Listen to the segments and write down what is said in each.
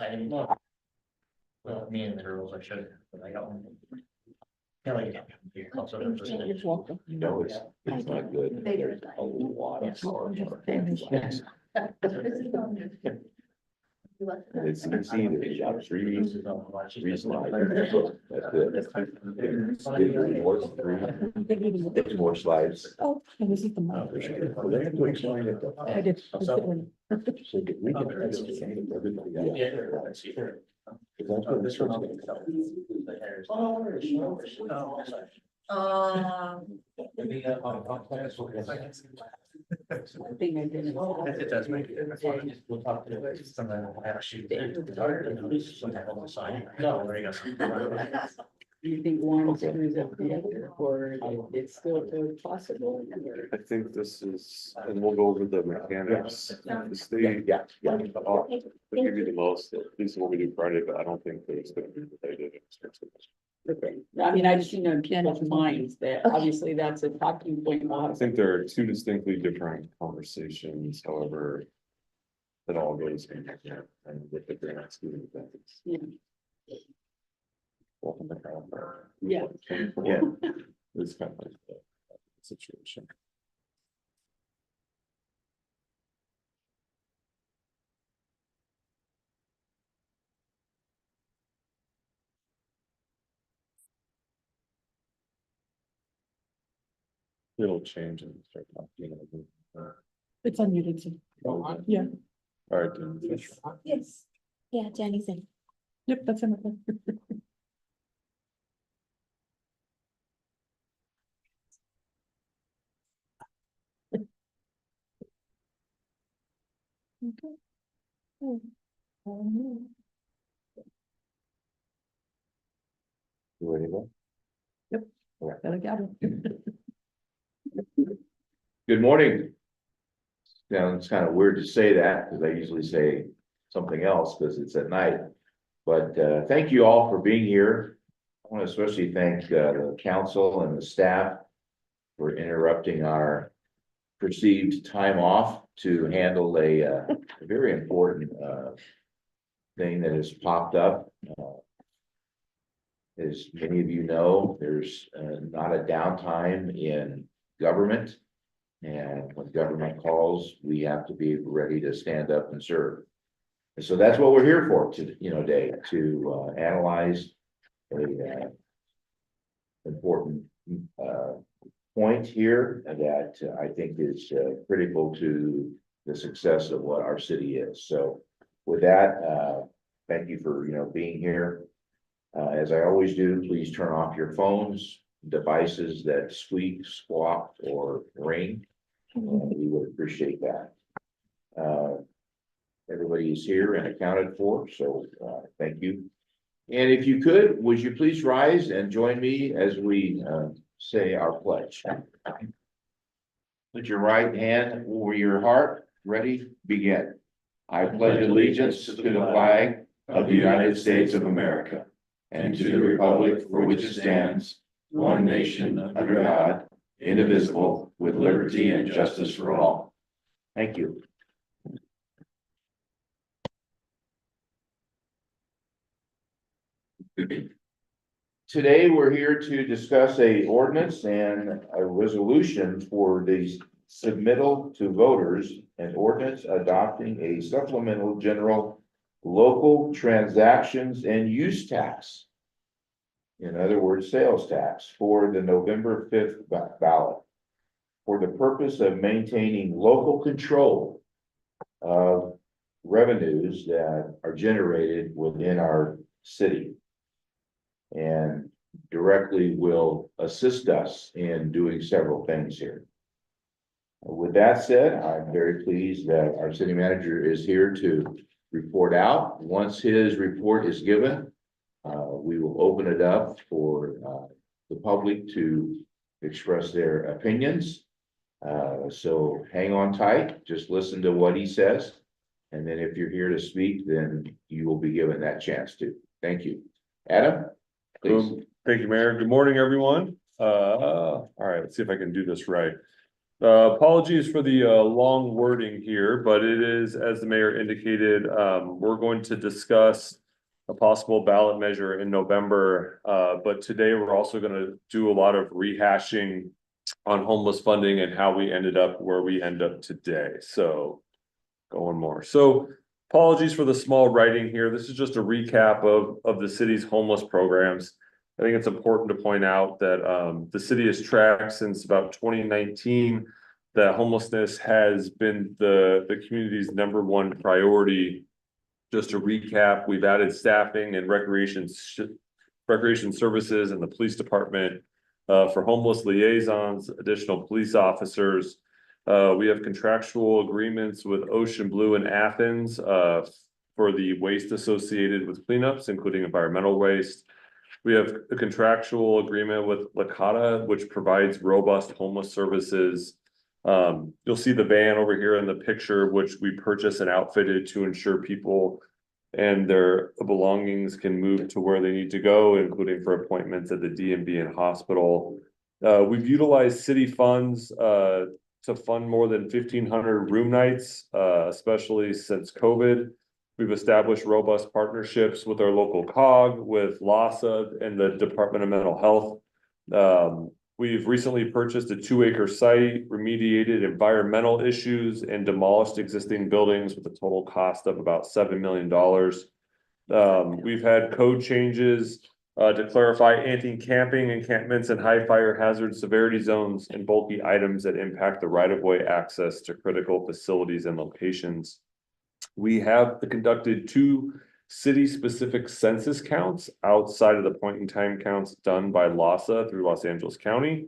I didn't know. Well, me and the girls, I should, but I got one. Yeah, like, here, also, You're welcome. No, it's not good. There's a lot of power. It's easy to be out trees, trees line. That's it. There's more slides. Oh, and this is the month. Well, they have to explain it though. I did. So that we can try to explain it to everybody else. Yeah. Because that's what this one's gonna I think I did. It does make it. We'll talk to it. Sometimes I'll have to shoot. Sometimes I'll sign. No, there you go. Do you think one is up the other, or it's still possible? I think this is, and we'll go over the mechanics. This the, Yeah. I'll give you the most, at least what we do Friday, but I don't think there's gonna be related. Okay, I mean, I just, people's minds that obviously that's a talking point. I think there are two distinctly different conversations, however. That all goes in there and with the grants. Yeah. Welcome to California. Yeah. Yeah. It's kind of like the situation. It'll change and start talking. It's unmuted, so. Yeah. All right, then. Yes. Yeah, Jenny's in. Yep, that's him. Okay. You ready to go? Better get it. Good morning. Sounds kind of weird to say that because I usually say something else because it's at night. But thank you all for being here. I want to especially thank the council and the staff for interrupting our perceived time off to handle a very important thing that has popped up. As many of you know, there's not a downtime in government. And when government calls, we have to be ready to stand up and serve. And so that's what we're here for today, to analyze a important point here that I think is critical to the success of what our city is. So with that, thank you for being here. As I always do, please turn off your phones, devices that squeak, squawk, or ring. We would appreciate that. Everybody is here and accounted for, so thank you. And if you could, would you please rise and join me as we say our pledge? Put your right hand over your heart. Ready? Begin. I pledge allegiance to the flag of the United States of America and to the republic for which it stands, one nation under God, indivisible, with liberty and justice for all. Thank you. Today, we're here to discuss a ordinance and a resolution for the submittal to voters, an ordinance adopting a supplemental general local transactions and use tax. In other words, sales tax for the November 5th ballot for the purpose of maintaining local control of revenues that are generated within our city and directly will assist us in doing several things here. With that said, I'm very pleased that our city manager is here to report out. Once his report is given, we will open it up for the public to express their opinions. So hang on tight, just listen to what he says. And then if you're here to speak, then you will be given that chance to. Thank you. Adam, please. Thank you, Mayor. Good morning, everyone. All right, let's see if I can do this right. Apologies for the long wording here, but it is, as the mayor indicated, we're going to discuss a possible ballot measure in November. But today we're also going to do a lot of rehashing on homeless funding and how we ended up where we end up today. So going more. So apologies for the small writing here. This is just a recap of the city's homeless programs. I think it's important to point out that the city has tracked since about 2019 that homelessness has been the community's #1 priority. Just to recap, we've added staffing and recreation services in the police department for homeless liaisons, additional police officers. We have contractual agreements with Ocean Blue and Athens for the waste associated with cleanups, including environmental waste. We have a contractual agreement with Lakata, which provides robust homeless services. You'll see the van over here in the picture, which we purchased and outfitted to ensure people and their belongings can move to where they need to go, including for appointments at the DMV and hospital. We've utilized city funds to fund more than 1,500 room nights, especially since COVID. We've established robust partnerships with our local COG, with LAHSA and the Department of Mental Health. We've recently purchased a 2-acre site, remediated environmental issues, and demolished existing buildings with a total cost of about $7 million. We've had code changes to clarify anti-camping encampments and high fire hazard severity zones and bulky items that impact the right-of-way access to critical facilities and locations. We have conducted 2 city-specific census counts outside of the point-in-time counts done by LAHSA through Los Angeles County.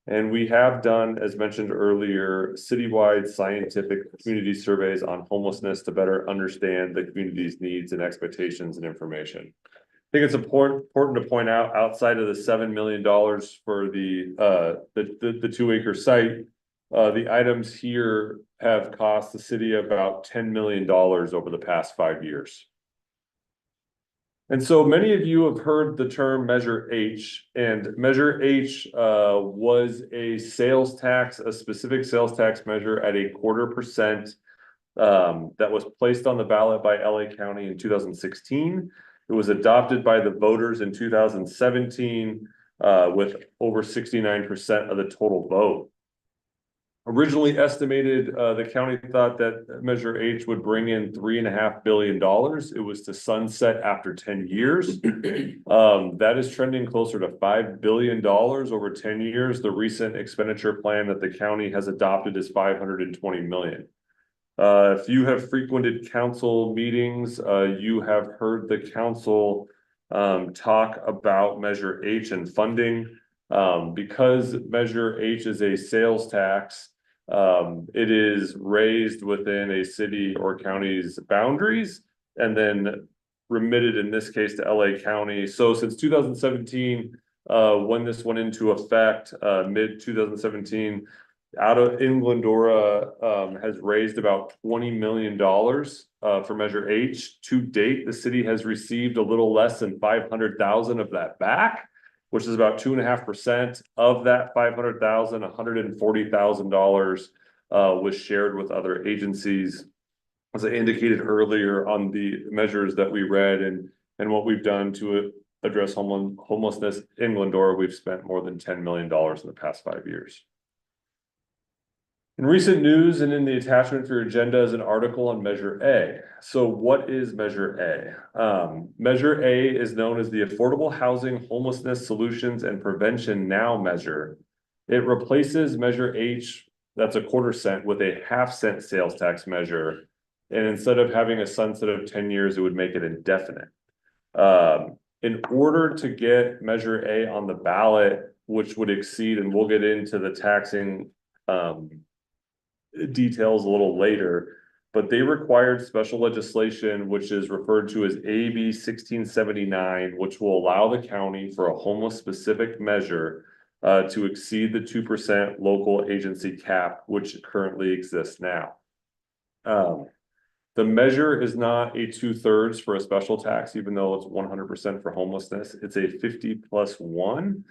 And we have done, as mentioned earlier, citywide scientific community surveys on homelessness to better understand the community's needs and expectations and information. I think it's important to point out, outside of the $7 million for the 2-acre site, the items here have cost the city about $10 million over the past 5 years. And so many of you have heard the term Measure H, and Measure H was a sales tax, a specific sales tax measure at 0.25% that was placed on the ballot by LA County in 2016. It was adopted by the voters in 2017 with over 69% of the total vote. Originally estimated, the county thought that Measure H would bring in $3.5 billion. It was to sunset after 10 years. That is trending closer to $5 billion over 10 years. The recent expenditure plan that the county has adopted is $520 million. If you have frequented council meetings, you have heard the council talk about Measure H and funding. Because Measure H is a sales tax, it is raised within a city or county's boundaries and then remitted, in this case, to LA County. So since 2017, when this went into effect, mid 2017, in Glendora has raised about $20 million for Measure H. To date, the city has received a little less than 500,000 of that back, which is about 2.5% of that 500,000. $140,000 was shared with other agencies. As I indicated earlier on the measures that we read and what we've done to address homelessness in Glendora, we've spent more than $10 million in the past 5 years. In recent news and in the attachment for your agenda is an article on Measure A. So what is Measure A? Measure A is known as the Affordable Housing Homelessness Solutions and Prevention Now measure. It replaces Measure H, that's 1/4 cent, with a 1/2 cent sales tax measure. And instead of having a sunset of 10 years, it would make it indefinite. In order to get Measure A on the ballot, which would exceed, and we'll get into the taxing details a little later, but they required special legislation, which is referred to as AB 1679, which will allow the county for a homeless specific measure to exceed the 2% local agency cap, which currently exists now. The measure is not a 2/3 for a special tax, even though it's 100% for homelessness. It's a 50+1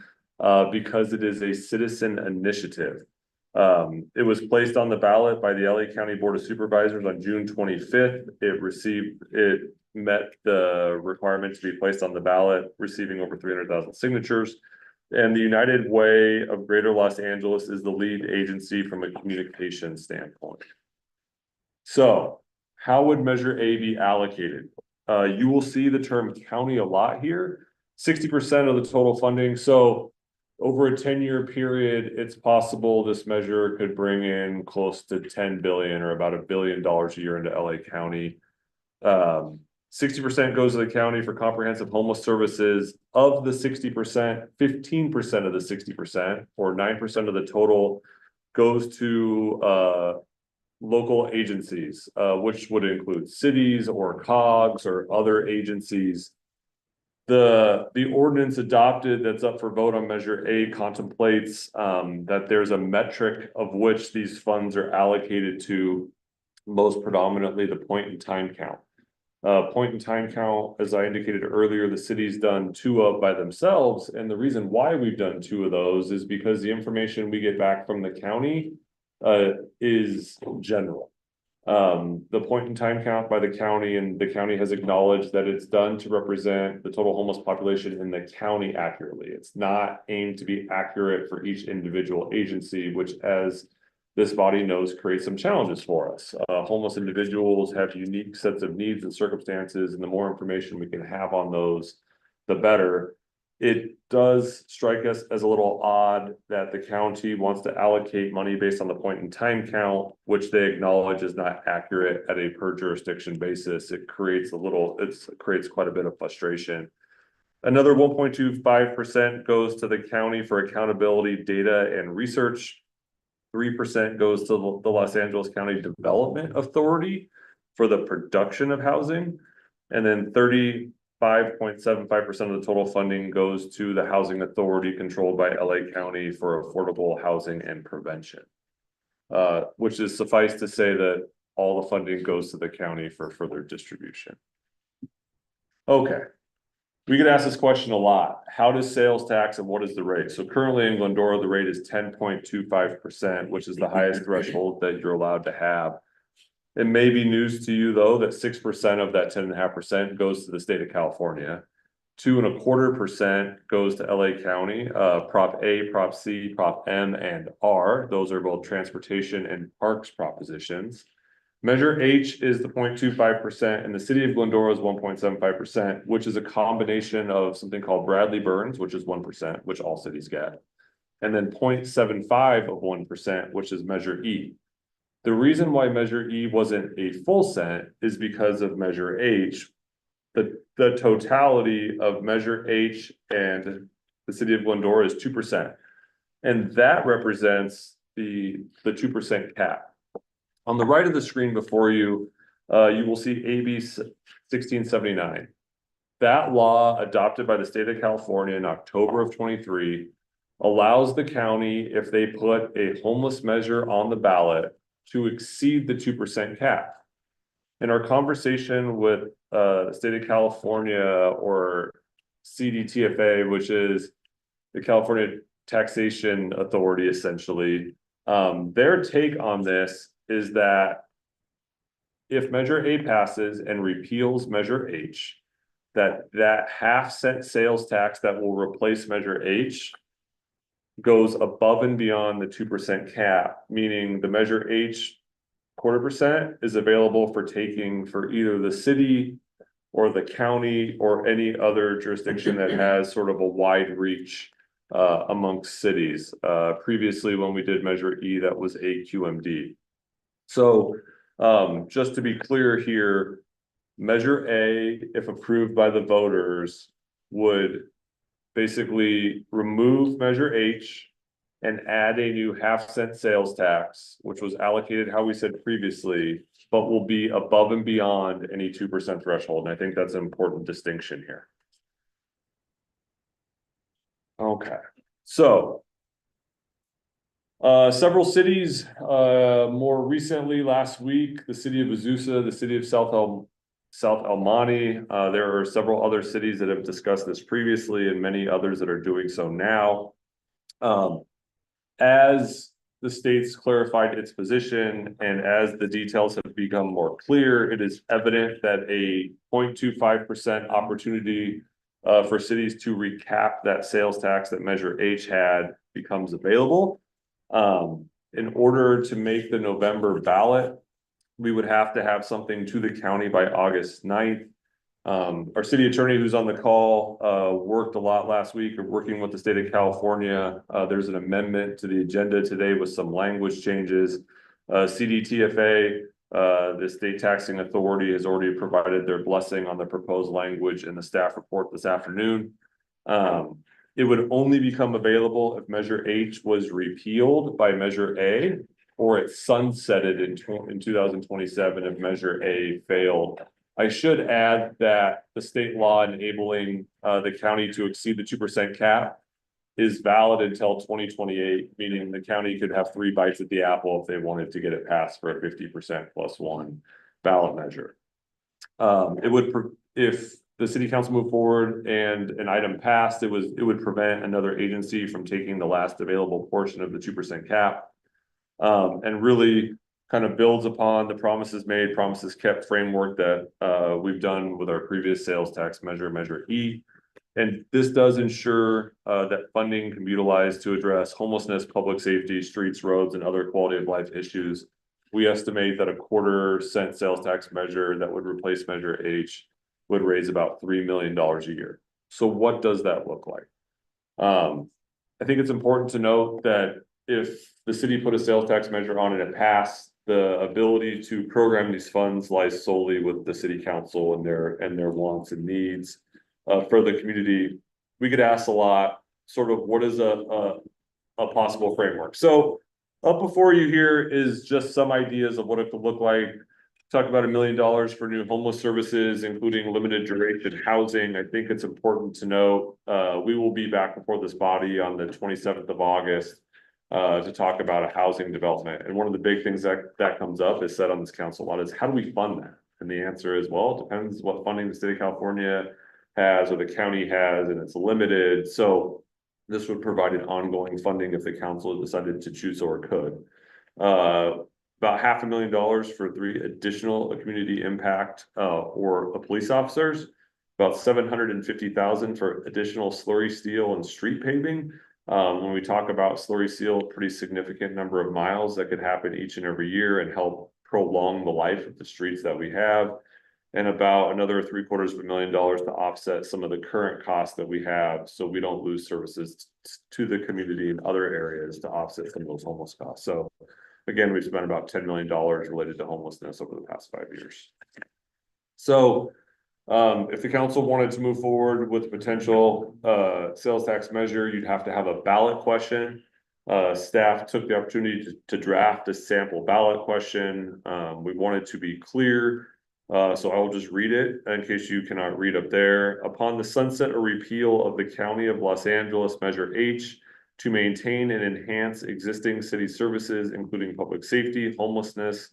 because it is a citizen initiative. It was placed on the ballot by the LA County Board of Supervisors on June 25th. It met the requirement to be placed on the ballot, receiving over 300,000 signatures. And the United Way of Greater Los Angeles is the lead agency from a communication standpoint. So how would Measure A be allocated? You will see the term county a lot here, 60% of the total funding. So over a 10-year period, it's possible this measure could bring in close to 10 billion or about $1 billion a year into LA County. 60% goes to the county for comprehensive homeless services. Of the 60%, 15% of the 60%, or 9% of the total, goes to local agencies, which would include cities or COGS or other agencies. The ordinance adopted that's up for vote on Measure A contemplates that there's a metric of which these funds are allocated to, most predominantly the point in time count. Point in time count, as I indicated earlier, the city's done 2 of by themselves, and the reason why we've done 2 of those is because the information we get back from the county is general. The point in time count by the county, and the county has acknowledged that it's done to represent the total homeless population in the county accurately. It's not aimed to be accurate for each individual agency, which, as this body knows, creates some challenges for us. Homeless individuals have unique sets of needs and circumstances, and the more information we can have on those, the better. It does strike us as a little odd that the county wants to allocate money based on the point in time count, which they acknowledge is not accurate at a per jurisdiction basis. It creates quite a bit of frustration. Another 1.25% goes to the county for accountability, data, and research. 3% goes to the Los Angeles County Development Authority for the production of housing. And then 35.75% of the total funding goes to the Housing Authority controlled by LA County for affordable housing and prevention. Which is suffice to say that all the funding goes to the county for further distribution. Okay. We get asked this question a lot. How does sales tax and what is the rate? So currently in Glendora, the rate is 10.25%, which is the highest threshold that you're allowed to have. It may be news to you, though, that 6% of that 10.5% goes to the state of California. 2.25% goes to LA County. Prop A, Prop C, Prop M, and R. Those are both transportation and parks propositions. Measure H is the 0.25%, and the city of Glendora is 1.75%, which is a combination of something called Bradley Burns, which is 1%, which all cities get, and then 0.75 of 1%, which is Measure E. The reason why Measure E wasn't a full cent is because of Measure H. The totality of Measure H and the city of Glendora is 2%, and that represents the 2% cap. On the right of the screen before you, you will see AB 1679. That law, adopted by the state of California in October of 23, allows the county, if they put a homeless measure on the ballot, to exceed the 2% cap. In our conversation with the state of California, or CDTFA, which is the California Taxation Authority, essentially, their take on this is that if Measure A passes and repeals Measure H, that half-cent sales tax that will replace Measure H goes above and beyond the 2% cap, meaning the Measure H 0.25% is available for taking for either the city or the county or any other jurisdiction that has sort of a wide reach amongst cities. Previously, when we did Measure E, that was AQMD. So just to be clear here, Measure A, if approved by the voters, would basically remove Measure H and add a new half-cent sales tax, which was allocated how we said previously, but will be above and beyond any 2% threshold. And I think that's an important distinction here. Okay, so several cities, more recently last week, the city of Azusa, the city of South El Monte. There are several other cities that have discussed this previously, and many others that are doing so now. As the state's clarified its position, and as the details have become more clear, it is evident that a 0.25% opportunity for cities to recap that sales tax that Measure H had becomes available. In order to make the November ballot, we would have to have something to the county by August 9th. Our city attorney who's on the call, worked a lot last week of working with the state of California. There's an amendment to the agenda today with some language changes. CDTFA, the state taxing authority, has already provided their blessing on the proposed language in the staff report this afternoon. It would only become available if Measure H was repealed by Measure A, or it sunsetted in 2027 if Measure A failed. I should add that the state law enabling the county to exceed the 2% cap is valid until 2028, meaning the county could have 3 bites at the apple if they wanted to get it passed for a 50% plus 1 ballot measure. If the city council moved forward and an item passed, it would prevent another agency from taking the last available portion of the 2% cap. And really kind of builds upon the promises made, promises kept framework that we've done with our previous sales tax measure, Measure E. And this does ensure that funding can be utilized to address homelessness, public safety, streets, roads, and other quality of life issues. We estimate that a 1/4 cent sales tax measure that would replace Measure H would raise about $3 million a year. So what does that look like? I think it's important to note that if the city put a sales tax measure on and it passed, the ability to program these funds lies solely with the city council and their wants and needs for the community. We could ask a lot, sort of what is a possible framework. So up before you here is just some ideas of what it could look like. Talk about $1 million for new homeless services, including limited duration housing. I think it's important to note, we will be back before this body on the 27th of August to talk about a housing development. And one of the big things that comes up is said on this council a lot is how do we fund that? And the answer is, well, it depends what funding the state of California has or the county has, and it's limited. So this would provide an ongoing funding if the council decided to choose or could. About $500,000 for 3 additional community impact or police officers, about $750,000 for additional slurry seal and street paving. When we talk about slurry seal, pretty significant number of miles that could happen each and every year and help prolong the life of the streets that we have. And about another $750,000 to offset some of the current costs that we have, so we don't lose services to the community in other areas to offset some of those homeless costs. So again, we've spent about $10 million related to homelessness over the past 5 years. So if the council wanted to move forward with potential sales tax measure, you'd have to have a ballot question. Staff took the opportunity to draft a sample ballot question. We wanted to be clear. So I will just read it in case you cannot read up there. Upon the sunset or repeal of the County of Los Angeles Measure H, to maintain and enhance existing city services, including public safety, homelessness,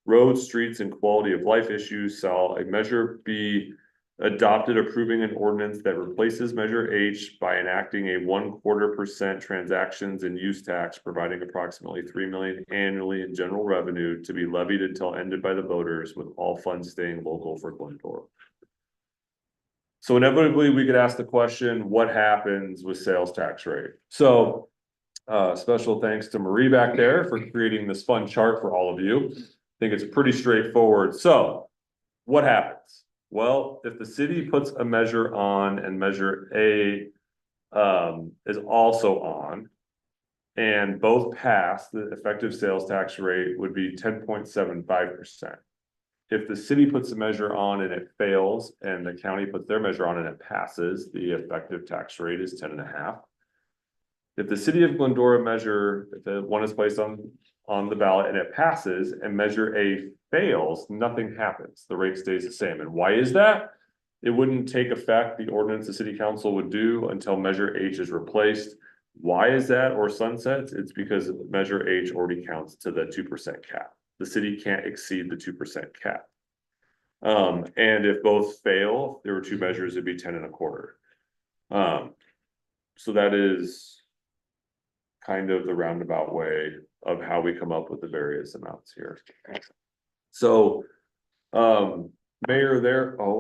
roads, streets, and quality of life issues, shall a measure be adopted approving an ordinance that replaces Measure H by enacting a 1/4% transactions and use tax, providing approximately $3 million annually in general revenue to be levied until ended by the voters, with all funds staying local for Glendora. So inevitably, we could ask the question, what happens with sales tax rate? So special thanks to Marie back there for creating this fun chart for all of you. I think it's pretty straightforward. So what happens? Well, if the city puts a measure on and Measure A is also on, and both pass, the effective sales tax rate would be 10.75%. If the city puts a measure on and it fails, and the county puts their measure on and it passes, the effective tax rate is 10.5%. If the city of Glendora measure, if the one is placed on the ballot and it passes, and Measure A fails, nothing happens. The rate stays the same. And why is that? It wouldn't take effect, the ordinance the city council would do, until Measure H is replaced. Why is that, or sunsets? It's because Measure H already counts to the 2% cap. The city can't exceed the 2% cap. And if both fail, there were 2 measures, it'd be 10.25. So that is kind of the roundabout way of how we come up with the various amounts here. So, Mayor,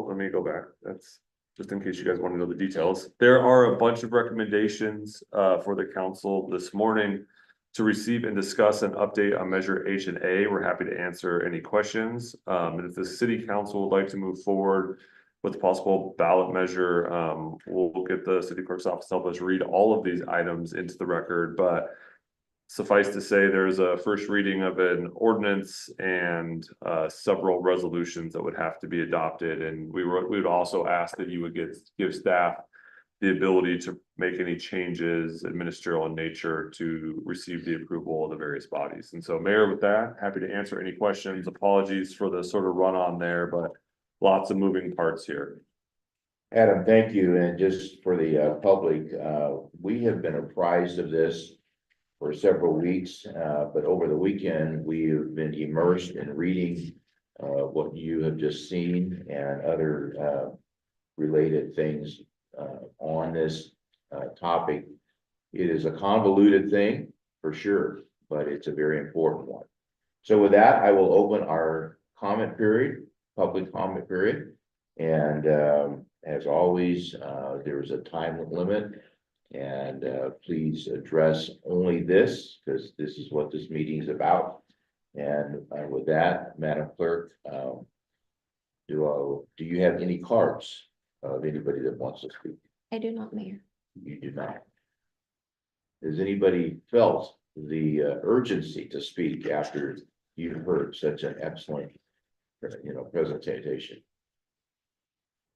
let me go back. That's just in case you guys want to know the details. There are a bunch of recommendations for the council this morning to receive and discuss an update on Measure H and A. We're happy to answer any questions. And if the city council would like to move forward with a possible ballot measure, we'll get the city clerk's office to help us read all of these items into the record, but suffice to say, there's a first reading of an ordinance and several resolutions that would have to be adopted. And we would also ask that you would give staff the ability to make any changes ministerial in nature to receive the approval of the various bodies. And so, Mayor, with that, happy to answer any questions. Apologies for the sort of run on there, but lots of moving parts here. Adam, thank you. And just for the public, we have been apprised of this for several weeks, but over the weekend, we have been immersed in reading what you have just seen and other related things on this topic. It is a convoluted thing for sure, but it's a very important one. So with that, I will open our comment period, public comment period. And as always, there is a time limit. And please address only this, because this is what this meeting is about. And with that, Madam Clerk, do you have any cards of anybody that wants to speak? I do not, Mayor. You do not. Has anybody felt the urgency to speak after you've heard such an excellent, presentation?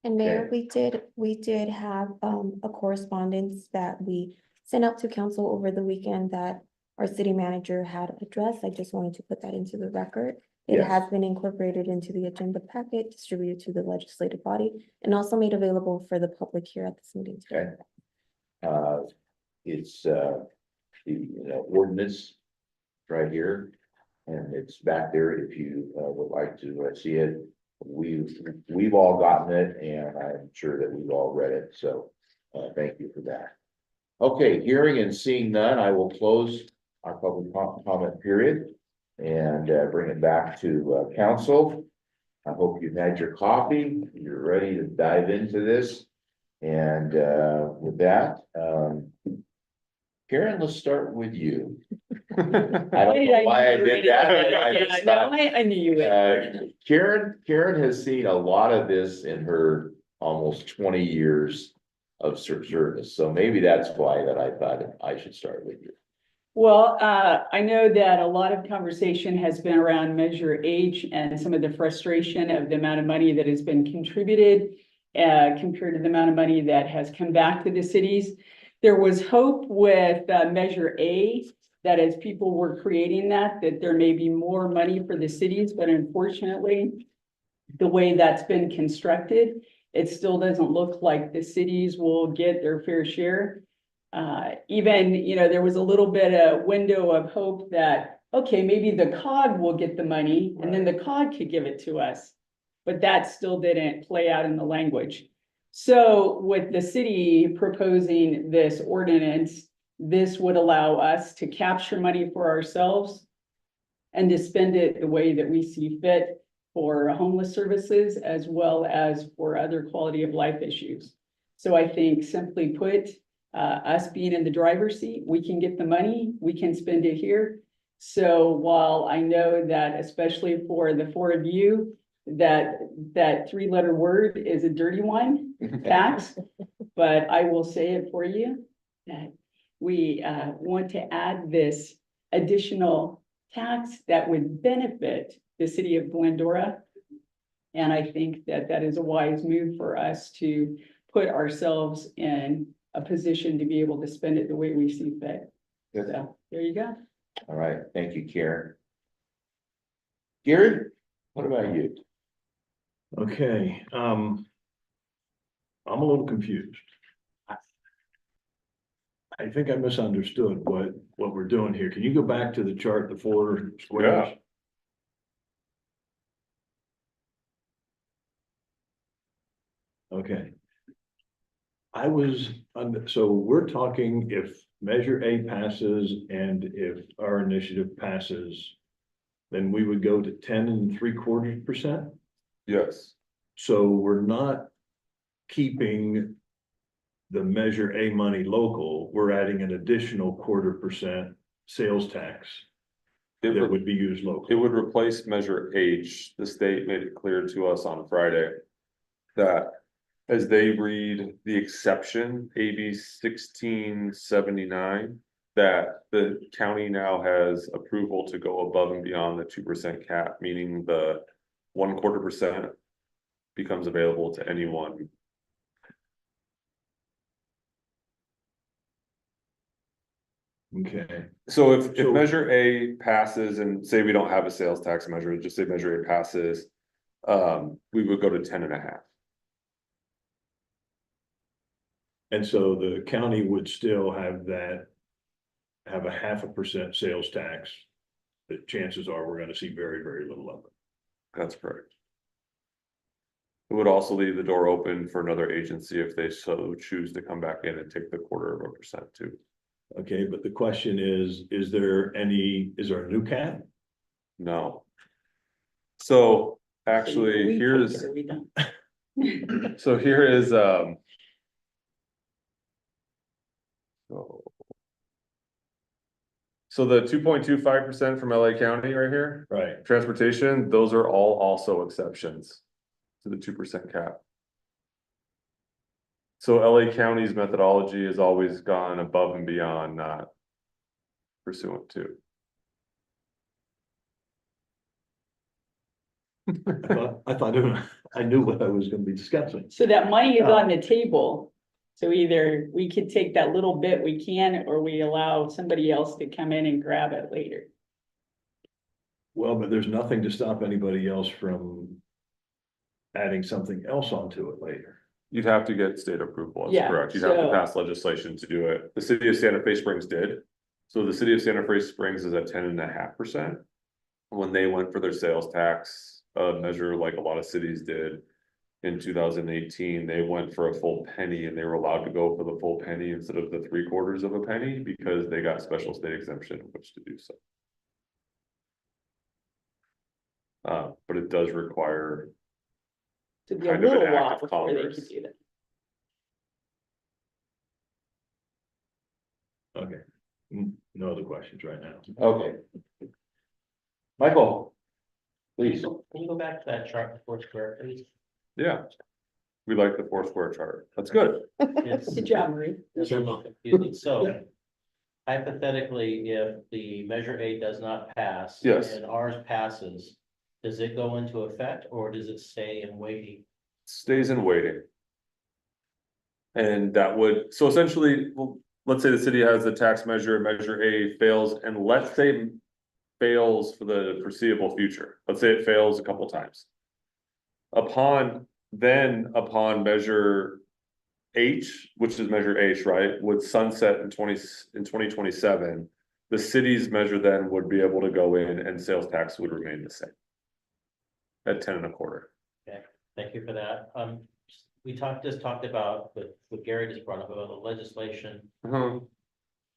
And Mayor, we did have a correspondence that we sent out to council over the weekend that our city manager had addressed. I just wanted to put that into the record. It Yes. has been incorporated into the agenda packet, distributed to the legislative body, and also made available for the public here at this meeting. Okay. It's the ordinance right here, and it's back there if you would like to see it. We've all gotten it, and I'm sure that we've all read it, so thank you for that. Okay, hearing and seeing none, I will close our public comment period and bring it back to council. I hope you've had your coffee, you're ready to dive into this. And with that, Karen, let's start with you. I don't know why I did that. No, I knew you would. Karen has seen a lot of this in her almost 20 years of service, so maybe that's why that I thought I should start with you. Well, I know that a lot of conversation has been around Measure H and some of the frustration of the amount of money that has been contributed compared to the amount of money that has come back to the cities. There was hope with Measure A that as people were creating that there may be more money for the cities, but unfortunately, the way that's been constructed, it still doesn't look like the cities will get their fair share. Even, there was a little bit of window of hope that, okay, maybe the COG will get the money and then the COG could give it to us. But that still didn't play out in the language. So with the city proposing this ordinance, this would allow us to capture money for ourselves and to spend it the way that we see fit for homeless services as well as for other quality of life issues. So I think simply put, us being in the driver's seat, we can get the money, we can spend it here. So while I know that especially for the four of you, that three-letter word is a dirty one, tax, but I will say it for you, that we want to add this additional tax that would benefit the city of Glendora. And I think that is a wise move for us to put ourselves in a position to be able to spend it the way we see fit. Good. So there you go. All right, thank you, Karen. Gary, what about you? Okay, I'm a little confused. I think I misunderstood what we're doing here. Can you go back to the chart, the 4 squares? Okay. So we're talking if Measure A passes and if our initiative passes, then we would go to 10.75%. Yes, So we're not keeping the Measure A money local, we're adding an additional 0.25% sales tax it that would, would be used it locally. would replace Measure H. The state made it clear to us on Friday that as they read the exception, AB 1679, that the county now has approval to go above and beyond the 2% cap, meaning the 0.25% becomes available to anyone. Okay, So if So- Measure A passes and say we don't have a sales tax measure, just say Measure A passes, we would go to 10.5. and so the county would still have that, have a 0.5% sales tax. The chances are we're gonna see very, very little of it. That's correct. It would also leave the door open for another agency if they so choose to come back in and take the 0.25% too. Okay, but the question is there a new cap? No. So actually, We here's, take it or we don't. so here is, so. So the 2.25% from LA County right here, Right, transportation, those are all also exceptions to the 2% cap. So LA County's methodology has always gone above and beyond, not pursuant to. I knew what I was gonna be discussing. So that money is on the table. So either we could take that little bit we can, or we allow somebody else to come in and grab it later. Well, but there's nothing to stop anybody else from adding something else onto it later. You'd have to get state approval, that's Yeah, correct. You'd have to so- pass legislation to do it. The city of Santa Fe Springs did. So the city of Santa Fe Springs is at 10.5%. When they went for their sales tax measure, like a lot of cities did in 2018, they went for a full penny and they were allowed to go for the full penny instead of the 3/4 of a penny because they got special state exemption, which to do so. But it does require, To be a Kind of an little act while of before they Congress. could do that. Okay, no other questions right now. Okay. Michael. Please. Can you go back to that chart, the 4 square, please? yeah. We like the 4 square chart. That's good. It's Good job, Marie. it's a little confusing. So hypothetically, if the Measure A does not pass. Yes. And ours passes, does it go into effect or does it stay in waiting? Stays in waiting. And that would, so essentially, well, let's say the city has a tax measure, Measure A fails, and let's say fails for the foreseeable future. Let's say it fails a couple times. Upon Measure H, which is Measure H, right, would sunset in 2027. The city's measure then would be able to go in and sales tax would remain the same. At 10.25. Thank you for that. We just talked about, what Gary just brought up about the legislation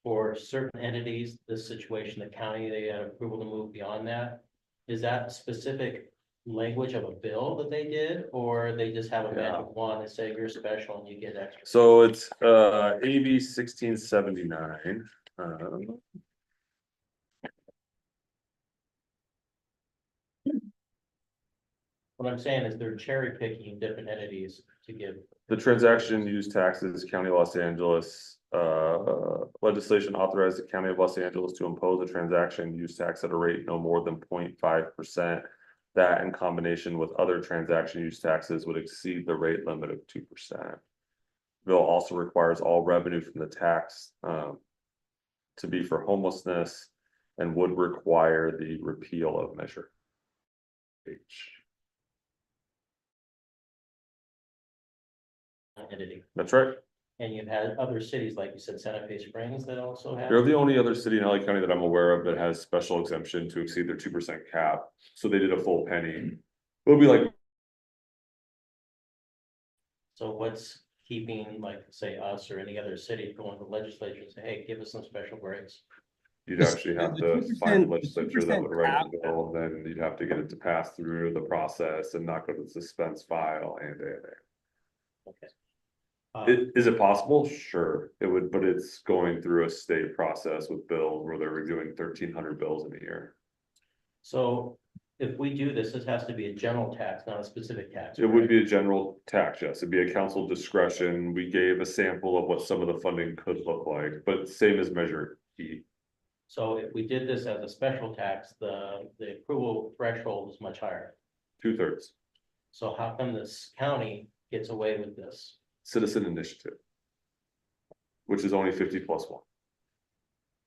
for certain entities, this situation, the county, they had approval to move beyond that. Is that specific language of a bill that they did, or they just have a magic wand and say you're special and you get extra? So it's AB 1679. What I'm saying is they're cherry picking different entities to give. The transaction use taxes, County of Los Angeles, legislation authorized the County of Los Angeles to impose a transaction use tax at a rate no more than 0.5%. That in combination with other transaction use taxes would exceed the rate limit of 2%. Bill also requires all revenue from the tax to be for homelessness and would require the repeal of Measure H. Entity. That's right. And you've had other cities, like you said, Santa Fe Springs that also have. They're the only other city in LA County that I'm aware of that has special exemption to exceed their 2% cap. So they did a full penny. It would be like, So what's keeping, like, say, us or any other city going to legislature and say, hey, give us some special breaks? You'd actually have to find a 2% legislature that would write the cap. bill, and then you'd have to get it to pass through the process and not go to the suspense file and. Okay. Is it possible? Sure, it would, but it's going through a state process with bills where they're reviewing 1,300 bills in a year. So if we do this, this has to be a general tax, not a specific tax. It would correct? be a general tax, yes, it'd be a council discretion. We gave a sample of what some of the funding could look like, but same as Measure E. So if we did this as a special tax, the approval threshold is much higher. 2/3 So how come this county gets away with this? citizen initiative. Which is only 50+1.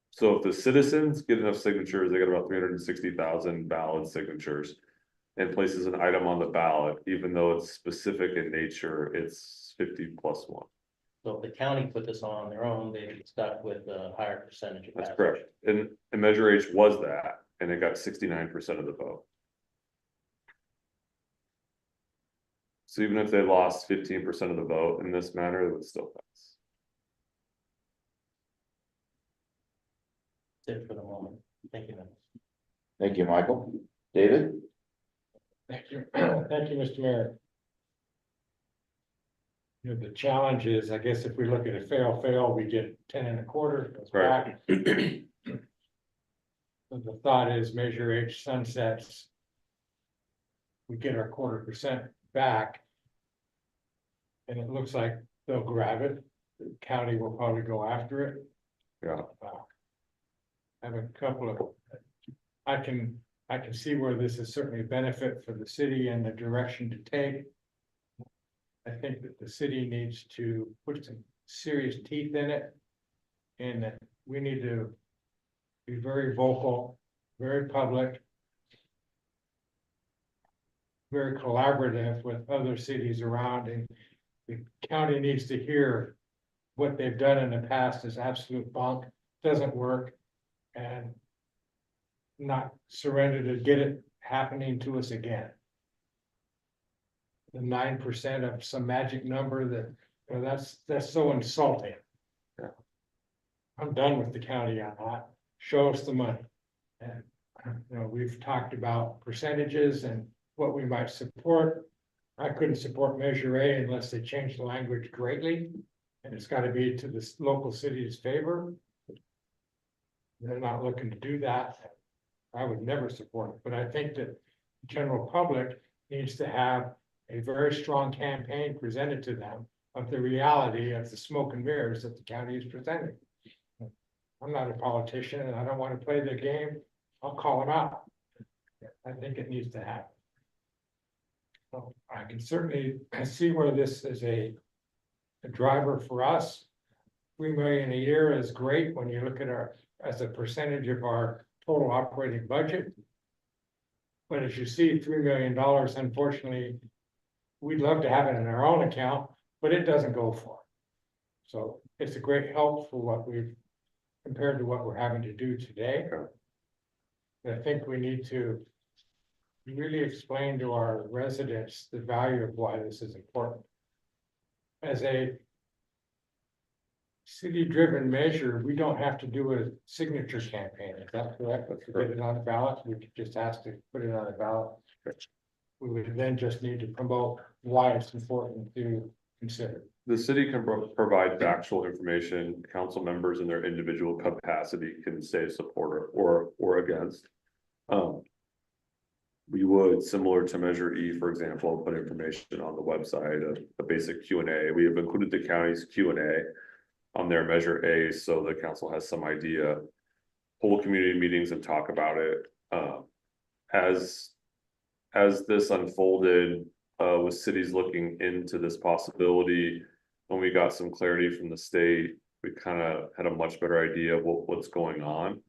So if the citizens get enough signatures, they got about 360,000 valid signatures. And places an item on the ballot, even though it's specific in nature, it's 50+1. So if the county put this on their own, they'd be stuck with a higher percentage of That's passage. correct. And Measure H was that, and it got 69% of the vote. So even if they lost 15% of the vote in this manner, it would still pass. That's it for the moment. Thank you. Thank you, Michael. David? Thank you. Thank you, Mr. Mayor. You know, the challenge is, I guess if we look at a fail, we get 10.25, goes Right. back. So the thought is Measure H sunsets. We get our 1/4% back. And it looks like they'll grab it. The county will probably go after it. Yeah, I have a couple of, I can see where this is certainly a benefit for the city and the direction to take. I think that the city needs to put some serious teeth in it. And that we need to be very vocal, very public. Very collaborative with other cities around, and the county needs to hear what they've done in the past is absolute bunk, doesn't work. And not surrender to get it happening to us again. The 9% of some magic number that, you know, that's so insulting. Yeah. I'm done with the county on that. Show us the money. And, you know, we've talked about percentages and what we might support. I couldn't support Measure A unless they change the language greatly. And it's gotta be to the local city's favor. They're not looking to do that. I would never support it, but I think that the general public needs to have a very strong campaign presented to them of the reality of the smoke and mirrors that the county is presenting. I'm not a politician and I don't want to play the game. I'll call them out. I think it needs to happen. So I can certainly see where this is a driver for us. 3 million a year is great when you look at our, as a percentage of our total operating budget. But as you see, $3 million, unfortunately, we'd love to have it in our own account, but it doesn't go far. So it's a great help for what we've, compared to what we're having to do today. And I think we need to really explain to our residents the value of why this is important. As a city-driven measure, we don't have to do a signature campaign, is that correct? To get it on the ballot, we could just ask to put it on the ballot. We would then just need to promote why it's important to consider. the city can provide factual information, council members in their individual capacity can say supporter or against. We would, similar to Measure E, for example, put information on the website, a basic Q&A. We have included the county's Q&A on their Measure A, so the council has some idea. Hold community meetings and talk about it. As this unfolded, with cities looking into this possibility, when we got some clarity from the state, we kind of had a much better idea of what's going on.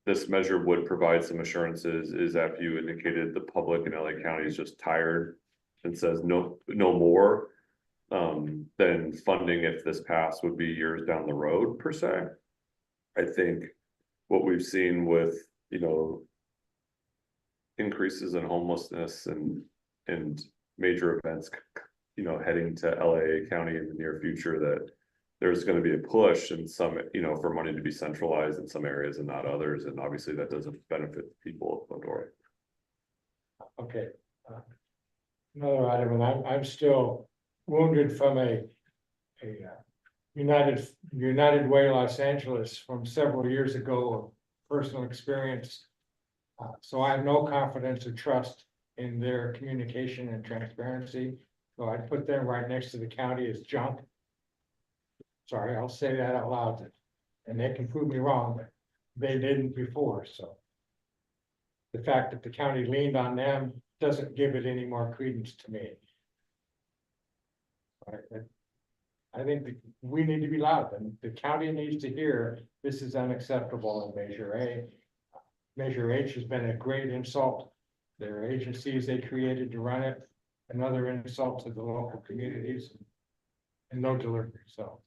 This measure would provide some assurances, is that you indicated the public in LA County is just tired and says no more. Then funding, if this passed, would be years down the road per se. I think what we've seen with, increases in homelessness and major events, you know, heading to LA County in the near future, that there's gonna be a push in some, you know, for money to be centralized in some areas and not others, and obviously that doesn't benefit the people of Glendora. Okay. Another item, and I'm still wounded from a United Way Los Angeles from several years ago, of personal experience. So I have no confidence or trust in their communication and transparency. So I put them right next to the county as junk. Sorry, I'll say that out loud, and they can prove me wrong, but they didn't before, so. The fact that the county leaned on them doesn't give it any more credence to me. I think that we need to be loud, and the county needs to hear this is unacceptable in Measure A. Measure H has been a great insult. There are agencies they created to run it, another insult to the local communities. And no delivery, so.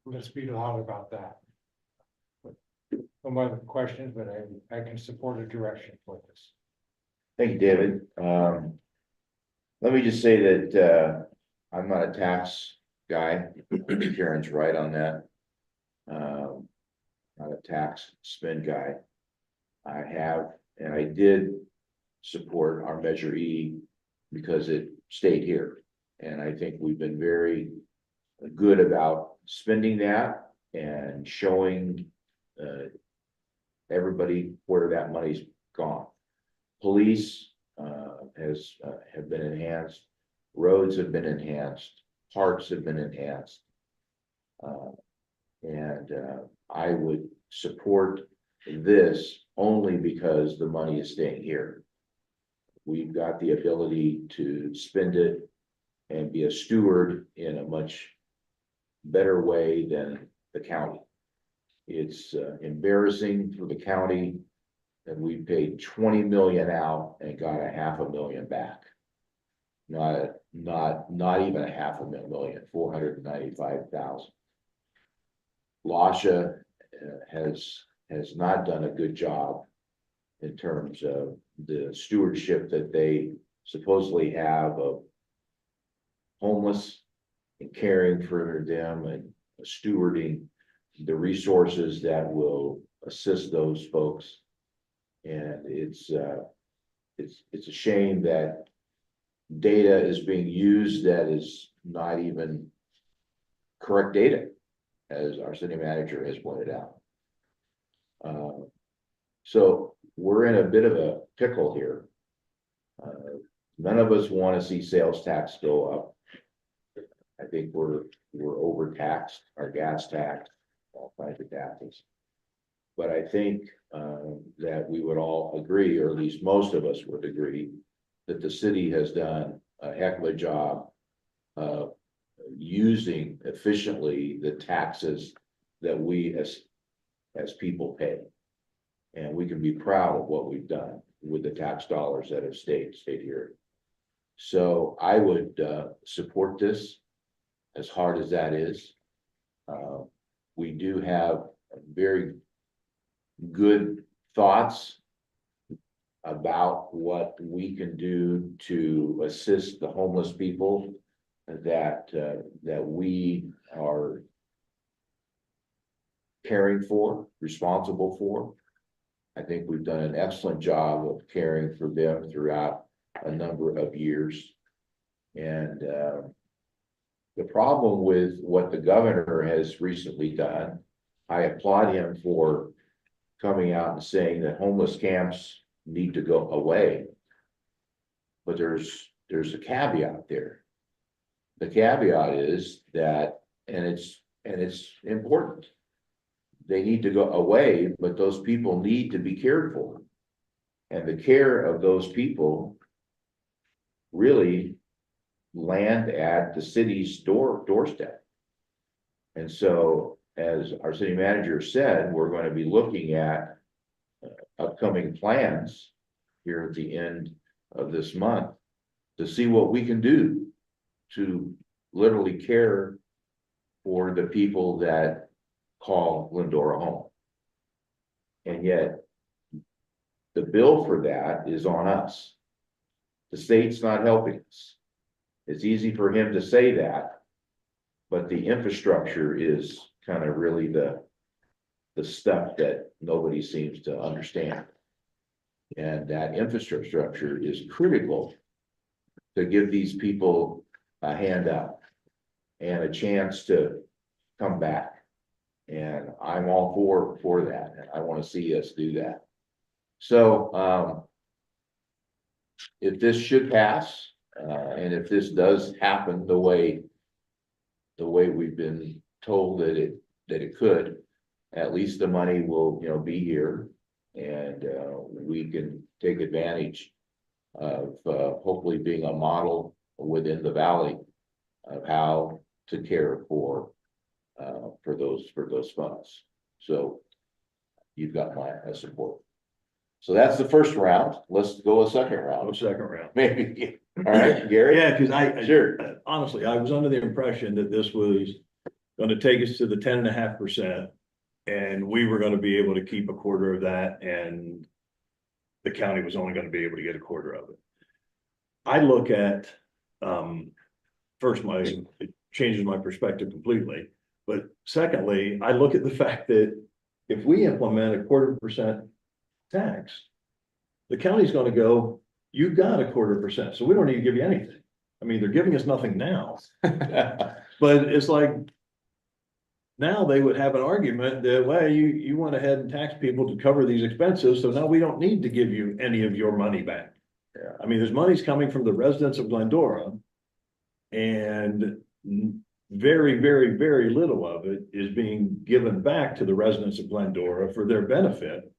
Let's be loud about that. No more questions, but I can support a direction for this. Thank you, David. Let me just say that, I'm not a tax guy. Karen's right on that. Not a tax spend guy. I have, and I did support our Measure E because it stayed here. And I think we've been very good about spending that and showing everybody where that money's gone. Police have been enhanced, roads have been enhanced, parks have been enhanced. I would support this only because the money is staying here. We've got the ability to spend it and be a steward in a much better way than the county. It's embarrassing for the county that we paid 20 million out and got a $500,000 back. Not even a $500,000, 495,000. LASHA has not done a good job in terms of the stewardship that they supposedly have of homeless and caring for them and stewarding the resources that will assist those folks. And it's a shame that data is being used that is not even correct data, as our city manager has pointed out. So we're in a bit of a pickle here. None of us want to see sales tax go up. I think we're overtaxed, our gas tax, all kinds of taxes. But I think that we would all agree, or at least most of us would agree, that the city has done a heck of a job of using efficiently the taxes that we as people pay. And we can be proud of what we've done with the tax dollars that have stayed here. So I would support this, as hard as that is. We do have very good thoughts about what we can do to assist the homeless people that we are caring for, responsible for. I think we've done an excellent job of caring for them throughout a number of years. And the problem with what the governor has recently done, I applaud him for coming out and saying that homeless camps need to go away. But there's a caveat there. The caveat is that, and it's important, they need to go away, but those people need to be cared for. And the care of those people really land at the city's doorstep. And so, as our city manager said, we're going to be looking at upcoming plans here at the end of this month to see what we can do to literally care for the people that call Glendora home. And yet the bill for that is on us. The state's not helping us. It's easy for him to say that. But the infrastructure is kind of really the stuff that nobody seems to understand. And that infrastructure is critical to give these people a hand up and a chance to come back. And I'm all for that, and I want to see us do that. So, if this should pass, and if this does happen the way we've been told that it could, at least the money will, be here, and we can take advantage of hopefully being a model within the valley of how to care for those funds. So you've got my support. So that's the first round. Let's go a second No round, second round. maybe. All right, Gary? Yeah, because I Sure. honestly, I was under the impression that this was gonna take us to the 10.5%. And we were gonna be able to keep a quarter of that, and the county was only gonna be able to get a quarter of it. I look at, first, it changes my perspective completely. But secondly, I look at the fact that if we implement a 0.25% tax, the county's gonna go, you got a 0.25%, so we don't need to give you anything. I mean, they're giving us nothing now, but it's like, now they would have an argument that, well, you went ahead and taxed people to cover these expenses, so now we don't need to give you any of your money back. Yeah. I mean, there's money's coming from the residents of Glendora. And very, very, very little of it is being given back to the residents of Glendora for their benefit.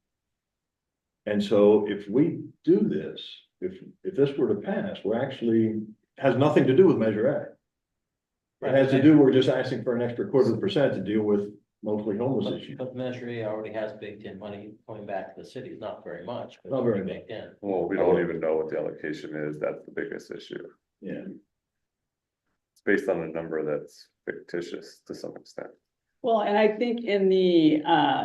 And so if we do this, if this were to pass, we're actually, has nothing to do with Measure A. It has to do, we're just asking for an extra 0.25% to deal with mostly homeless issues. But Measure A already has baked in money going back to the city, not very much, but Not very already baked in. Well, we don't even know what the allocation is. That's the biggest issue. Yeah. It's based on a number that's fictitious to some extent. Well, and I think in the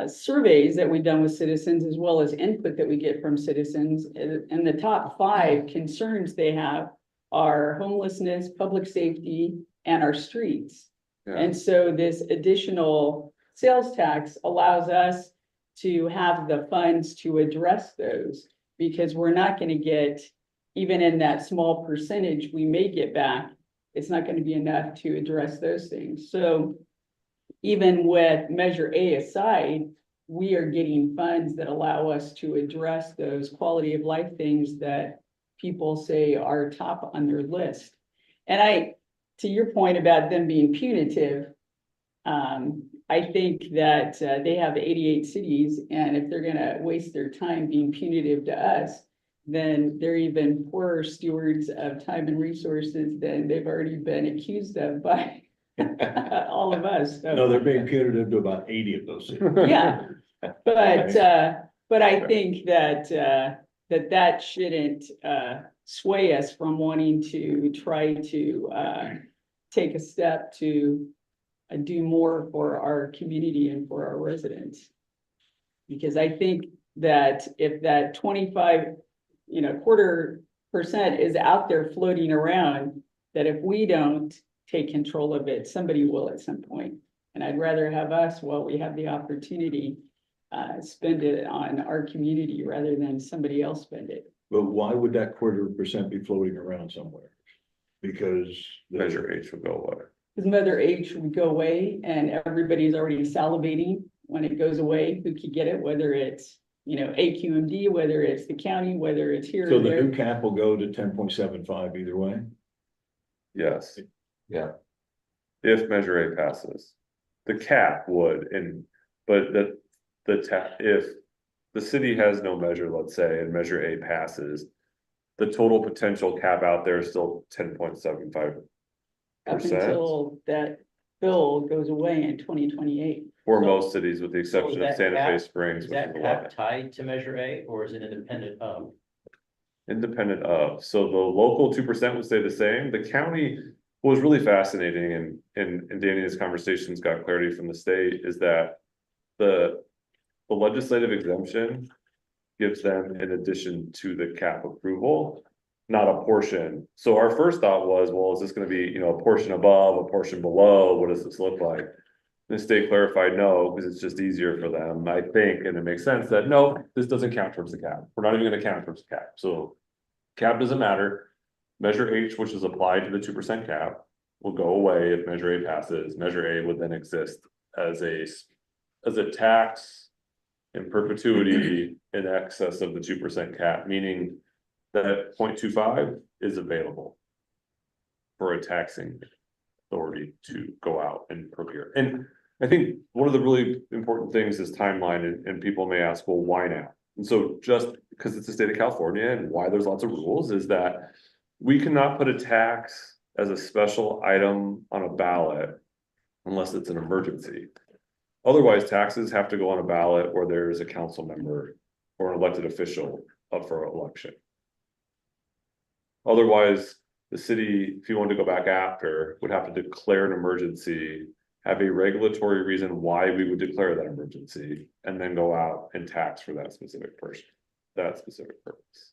surveys that we've done with citizens, as well as input that we get from citizens, in the top 5 concerns they have are homelessness, public safety, and our streets. Yeah. And so this additional sales tax allows us to have the funds to address those, because we're not going to get, even in that small percentage we may get back, it's not going to be enough to address those things. So even with Measure A aside, we are getting funds that allow us to address those quality of life things that people say are top on their list. And to your point about them being punitive, I think that they have 88 cities, and if they're gonna waste their time being punitive to us, then they're even poorer stewards of time and resources than they've already been accused of by all of us. So- No, they're being punitive to about 80 of those cities. Yeah, but I think that that shouldn't sway us from wanting to try to take a step to do more for our community and for our residents. Because I think that if that 25, 0.25% is out there floating around, that if we don't take control of it, somebody will at some point. And I'd rather have us, while we have the opportunity, spend it on our community rather than somebody else spend it. But why would that 0.25% be floating around somewhere? Because Measure H will go away. Because Mother H would go away and everybody's already salivating when it goes away, who could get it, whether it's, AQMD, whether it's the county, whether it's here So or the there. new cap will go to 10.75 either way. Yes. Yeah. If Measure A passes, the cap would, but if the city has no measure, let's say, and Measure A passes, the total potential cap out there is still 10.75%. Up until that bill goes away in 2028. For So- most cities, with the exception is of that Santa Fe cap- Springs, Is which is that 11. cap tied to Measure A, or is it independent of? Independent of, so the local 2% would stay the same, the county, what was really fascinating and Danny's conversations got clarity from the state, is that the legislative exemption gives them, in addition to the cap approval, not a portion. So our first thought was, well, is this gonna be, you know, a portion above, a portion below? What does this look like? The state clarified no, because it's just easier for them, I think, and it makes sense that no, this doesn't count towards the cap. We're not even gonna count towards the cap, so. Cap doesn't matter. Measure H, which is applied to the 2% cap, will go away if Measure A passes. Measure A would then exist as a tax in perpetuity in excess of the 2% cap, meaning that 0.25 is available for a taxing authority to go out and procure. And I think one of the really important things is timeline, and people may ask, well, why now? And so just because it's the state of California and why there's lots of rules is that we cannot put a tax as a special item on a ballot unless it's an emergency. Otherwise, taxes have to go on a ballot where there's a council member or an elected official up for election. Otherwise, the city, if you wanted to go back after, would have to declare an emergency, have a regulatory reason why we would declare that emergency, and then go out and tax for that specific person, that specific purpose.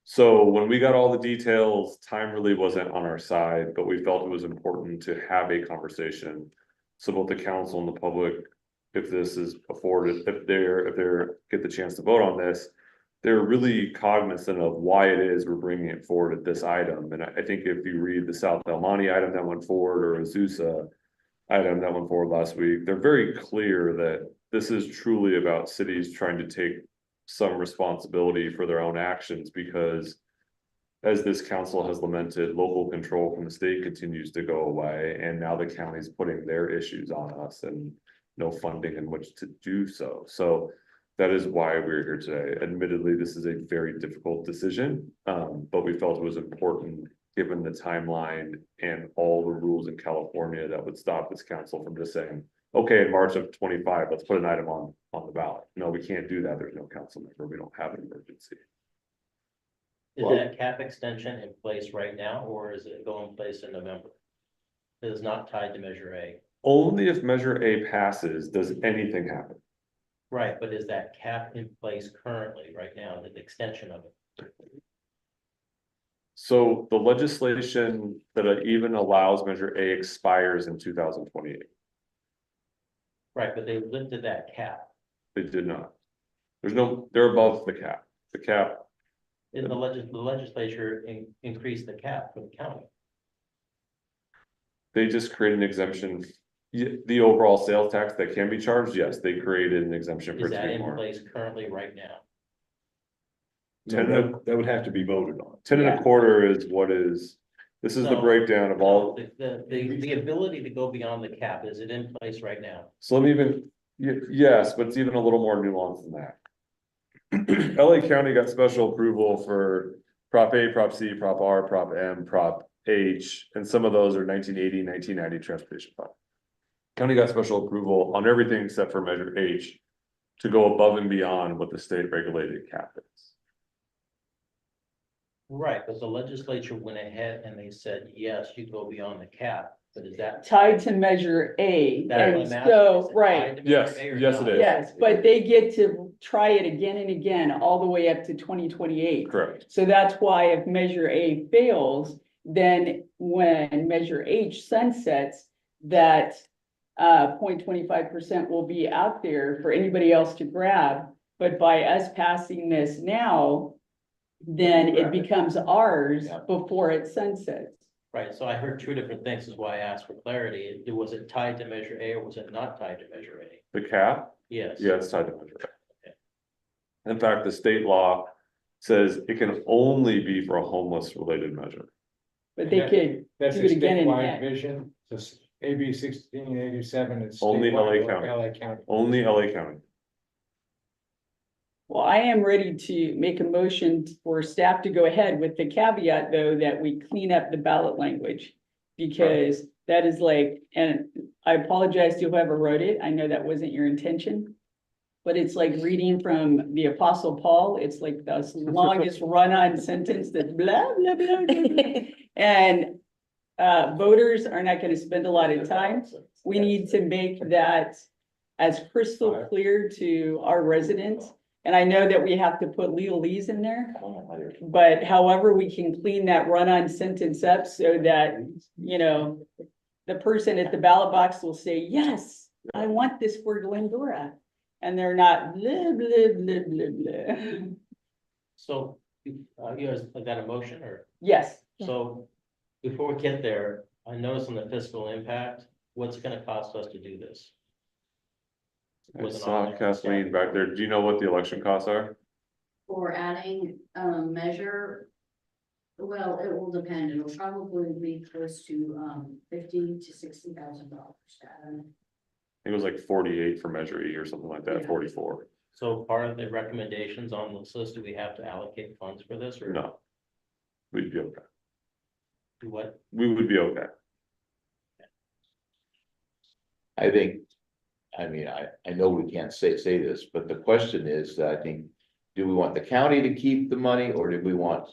So when we got all the details, time really wasn't on our side, but we felt it was important to have a conversation. So both the council and the public, if this is afforded, if they're get the chance to vote on this, they're really cognizant of why it is we're bringing it forward at this item. And I think if you read the South El Monte item that went forward, or Azusa item that went forward last week, they're very clear that this is truly about cities trying to take some responsibility for their own actions, because as this council has lamented, local control from the state continues to go away, and now the county's putting their issues on us and no funding in which to do so. So that is why we're here today. Admittedly, this is a very difficult decision, but we felt it was important given the timeline and all the rules in California that would stop this council from just saying, okay, in March of 25, let's put an item on the ballot. No, we can't do that. There's no council member. We don't have an emergency. Is that cap extension in place right now, or is it going in place in November? It is not tied to Measure A. Only if Measure A passes does anything happen. Right, but is that cap in place currently, right now, the extension of it? So the legislation that even allows Measure A expires in 2028. Right, but they lifted that cap. They did not. They're above the cap. The cap, In the legislature increased the cap for the county. they just created an exemption. The overall sales tax that can be charged, yes, they created an exemption for Is that three in more. place currently right now? That would have to be voted on. 10 and Yeah. a quarter is what is, this is the No, breakdown of all, The ability to go beyond the cap, is it in place right now? so let me even, yes, but it's even a little more nuanced than that. LA County got special approval for Prop A, Prop C, Prop R, Prop M, Prop H, and some of those are 1980, 1990 transportation fund. County got special approval on everything except for Measure H to go above and beyond what the state regulated cap is. Right, but the legislature went ahead and they said, yes, you go beyond the cap, but is that? Tied to Measure A, That's what and I'm asking, so, is it right. tied to Measure Yes, A or yes, not? it is. Yes, but they get to try it again and again, all the way up to 2028. Correct. So that's why if Measure A fails, then when Measure H sunsets, that 0.25% will be out there for anybody else to grab. But by us passing this now, then it becomes ours Yeah. before it sunsets. Right, so I heard two different things, is why I asked for clarity. Was it tied to Measure A or was it not tied to Measure A? The cap, Yes. yeah, it's tied to Measure A. In fact, the state law says it can only be for a homeless related measure. But they could That's do a it again and statewide again. vision, this AB 1687 is. Only LA statewide, County. LA County. Only LA County. Well, I am ready to make a motion for staff to go ahead with the caveat, though, that we clean up the ballot language. Because that is like, and I apologize to whoever wrote it. I know that wasn't your intention. But it's like reading from the Apostle Paul. It's like the longest run-on sentence that blah, blah, blah, blah, blah. And voters are not gonna spend a lot of time. We need to make that as crystal clear to our residents And I know that we have to put legalese in there, Oh, but however we can clean that run-on sentence up so that, you know, the person at the ballot box will say, yes, I want this for Glendora. And they're not blah, blah, blah, blah, blah. So, you guys got a motion or, Yes, so before we get there, I noticed on the fiscal impact, what's it gonna cost us to do this? I Wasn't saw on there. Kathleen back there. Do you know what the election costs are? For adding, measure, well, it will depend, it'll probably be close to, $50,000 to $60,000. I think it was like 48 for Measure E or something like that, Yeah. 44. So part of the recommendations on this list, do we have to allocate funds for this or? No. We'd be okay. Do what? We would be okay. I think, I mean, I know we can't say this, but the question is, I think, do we want the county to keep the money or do we want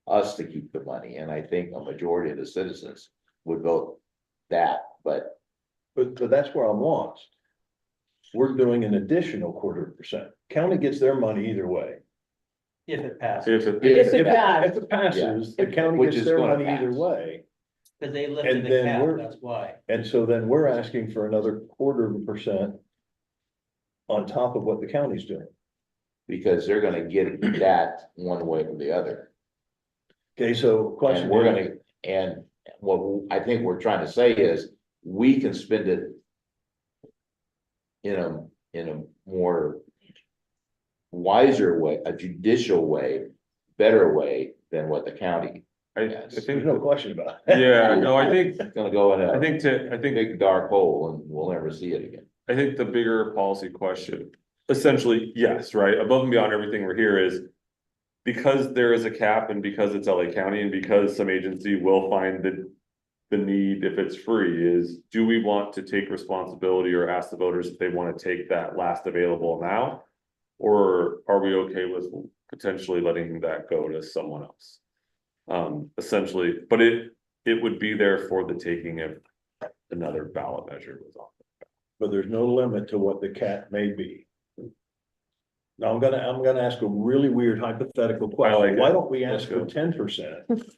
us to keep the money? And I think a majority of the citizens would vote that, but But that's where I'm lost. We're doing an additional 1/4%. County gets their money either way. If it passes, If it, If it passes. If it passes, the county Which gets is their gonna money either pass. way. because they lifted And the then cap, we're- that's why. And so then we're asking for another 1/4% on top of what the county's doing. because they're gonna get that one way or the other. Okay, so question And we're is, gonna, and what I think we're trying to say is, we can spend it in a more wiser way, a judicial way, better way than what the county I Yes. there's think, no question about it. yeah, no, I think, is gonna go in I a think big dark hole and we'll never see it again. I think the bigger policy question, essentially, yes, right, above and beyond everything we're here is. Because there is a cap and because it's LA County and because some agency will find the need if it's free is, do we want to take responsibility or ask the voters if they want to take that last available amount? Or are we okay with potentially letting that go to someone else? Essentially, but it would be there for the taking if another ballot measure was on. But there's no limit to what the cap may be. Now, I'm gonna ask a really weird hypothetical like question. it. Why don't we Let's ask for go. 10%?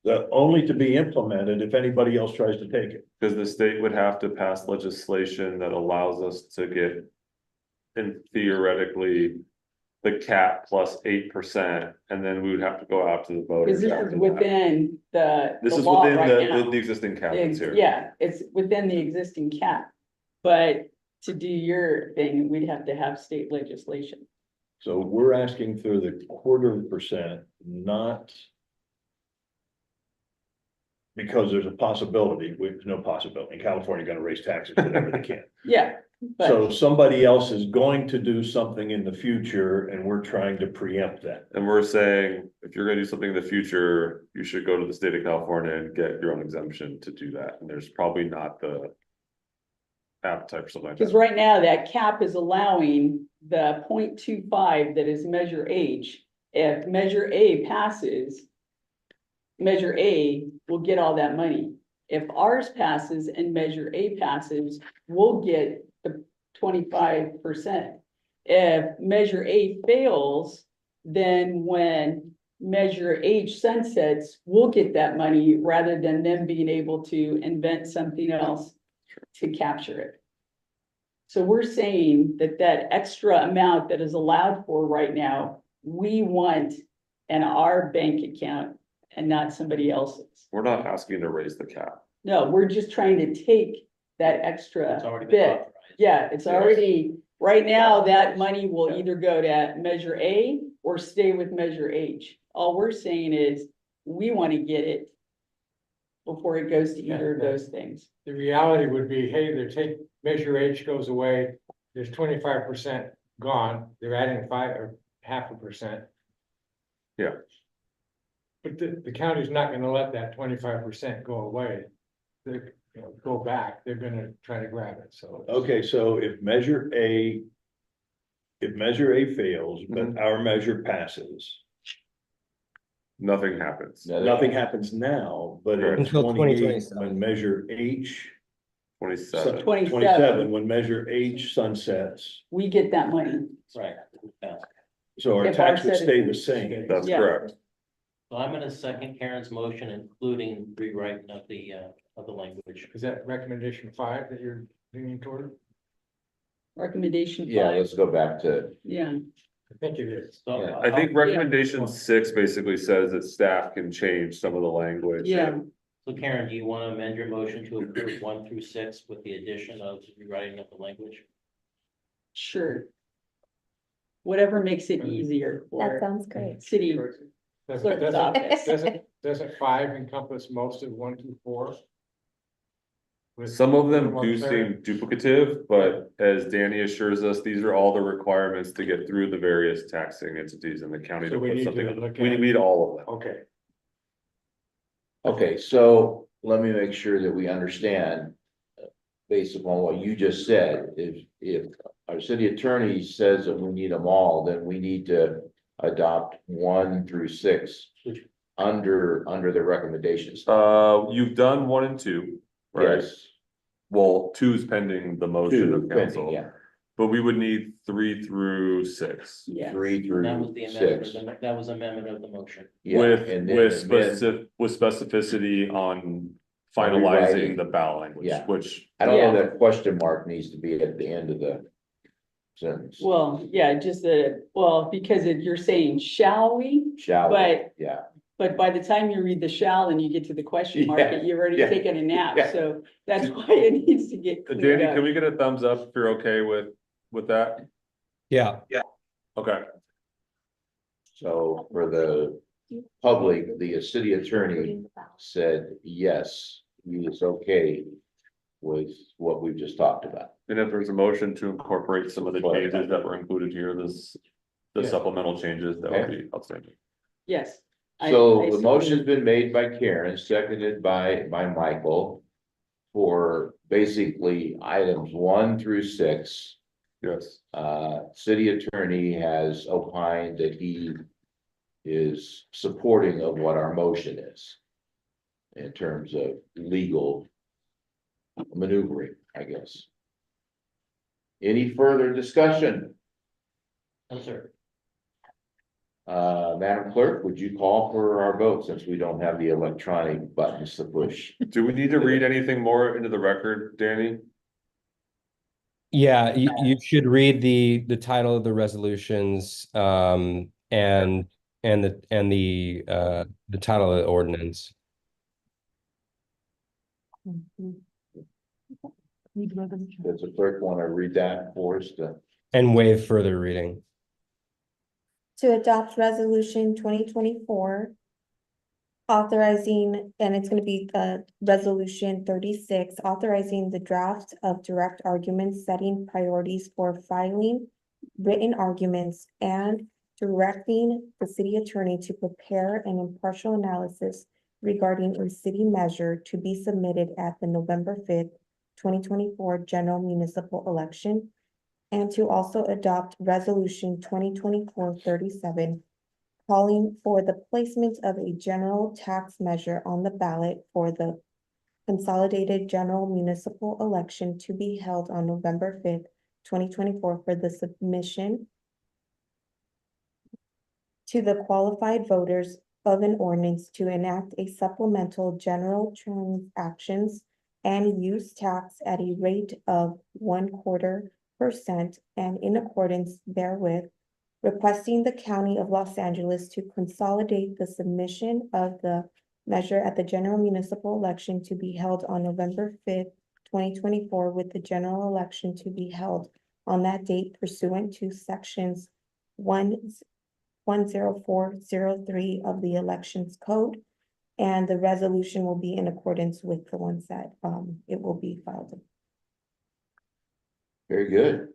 That only to be implemented if anybody else tries to take it. Because the state would have to pass legislation that allows us to get. And theoretically. The cap plus 8%, and then we would have to go out to the voters. because this after is that. within This the is law within right now. the existing cap that's here. Yeah, it's within the existing cap. But to do your thing, we'd have to have state legislation. So we're asking for the 1/4%, not. Because there's a possibility, there's no possibility, in California, gonna raise taxes whatever they can. Yeah, So but somebody else is going to do something in the future and we're trying to preempt that. And we're saying, if you're gonna do something in the future, you should go to the state of California and get your own exemption to do that, and there's probably not the. Appetite for something like because that. right now that cap is allowing the 0.25 that is Measure H. If Measure A passes, Measure A will get all that money. If ours passes and Measure A passes, we'll get the 25%. If Measure A fails, then when Measure H sunsets, we'll get that money rather than them being able to invent something else to capture it. So we're saying that that extra amount that is allowed for right now, we want in our bank account and not somebody else's. We're not asking to raise the cap. No, we're just trying to take that extra It's already been bit. authorized. Yeah, it's Yes. already, right now, that money will either go to Measure A or stay with Measure H. All we're saying is, we want to get it before it goes to either of those things. The reality would be, hey, Measure H goes away, there's 25% gone, they're adding 5 or 0.5%. Yeah. But the county's not gonna let that 25% go away. They're, go back, they're gonna try to grab it, so. Okay, so if Measure A fails, but our measure passes, Nothing happens. Now, nothing happens now, but in Until 28, 2027. when Measure H 27. 27, when Measure H sunsets, we get that money. Right. Yeah. so our If our tax would stay the citizens- same. That's Yeah. correct. So I'm gonna second Karen's motion, including rewriting of the language. Is that recommendation 5 that you're leaning toward? Recommendation Yeah, 5, let's go back to, yeah, I think it is. So Yeah. I think recommendation 6 basically says that staff can change some of the language. yeah. So Karen, do you want to amend your motion to approve 1 through 6 with the addition of rewriting of the language? Sure. Whatever makes it easier That for sounds great. city Doesn't, clerk's office. doesn't 5 encompass most of 1 through 4? With Some of a them little more do clarity? seem duplicative, but as Danny assures us, these are all the requirements to get through the various taxing entities in the county So to we put need something. to look We at- need all of them. Okay, okay, so let me make sure that we understand. Based upon what you just said, if our city attorney says that we need them all, then we need to adopt 1 through 6. Which- Under the recommendations. You've done 1 and 2, right? Yes. Well, 2's pending the motion 2 of pending, council, yeah, but we would need 3 through 6. Yeah, 3 That was through the amendment, 6. that was amendment of the motion. Yeah, With, and then with amend- specificity on Rewriting. finalizing the ballot language, Yeah. which. I don't know, Yeah. that question mark needs to be at the end of the sentence. well, yeah, just because you're saying, shall we? Shall we? But, Yeah, but by the time you read the shall and you get to the question mark, Yeah, you've already yeah, taken a nap, yeah. so that's why it needs to get cleared Danny, up. can we get a thumbs up if you're okay with that? Yeah, Okay, so for the public, the city attorney said, yes, he is okay with what we've just talked about. and if there's a motion to incorporate some of the changes that were included here, the Yeah. supplemental changes, that would be outstanding. Yes. I So the support motion's it. been made by Karen, seconded by Michael. For basically items 1 through 6. Yes. City attorney has opined that he is supporting of what our motion is. In terms of legal maneuvering, I guess. Any further discussion? No, sir. Madam Clerk, would you call for our vote since we don't have the electronic buttons to push? Do we need to read anything more into the record, Danny? yeah, you should read the title of the resolutions, and the title of the ordinance. Does the clerk want to read that for us? And waive further reading. To adopt resolution 2024. Authorizing, and it's gonna be resolution 36, authorizing the draft of direct arguments, setting priorities for filing. Written arguments and directing the city attorney to prepare an impartial analysis. Regarding a city measure to be submitted at the November 5th, 2024 general municipal election. And to also adopt resolution 2024-37, calling for the placement of a general tax measure on the ballot for the consolidated general municipal election to be held on November 5th, 2024 for the submission to the qualified voters of an ordinance to enact a supplemental general transactions and use tax at a rate of 1/4% and in accordance therewith, requesting the County of Los Angeles to consolidate the submission of the measure at the general municipal election to be held on November 5th, 2024, with the general election to be held on that date pursuant to sections 10403 of the Elections Code. And the resolution will be in accordance with the ones that it will be filed. Very good.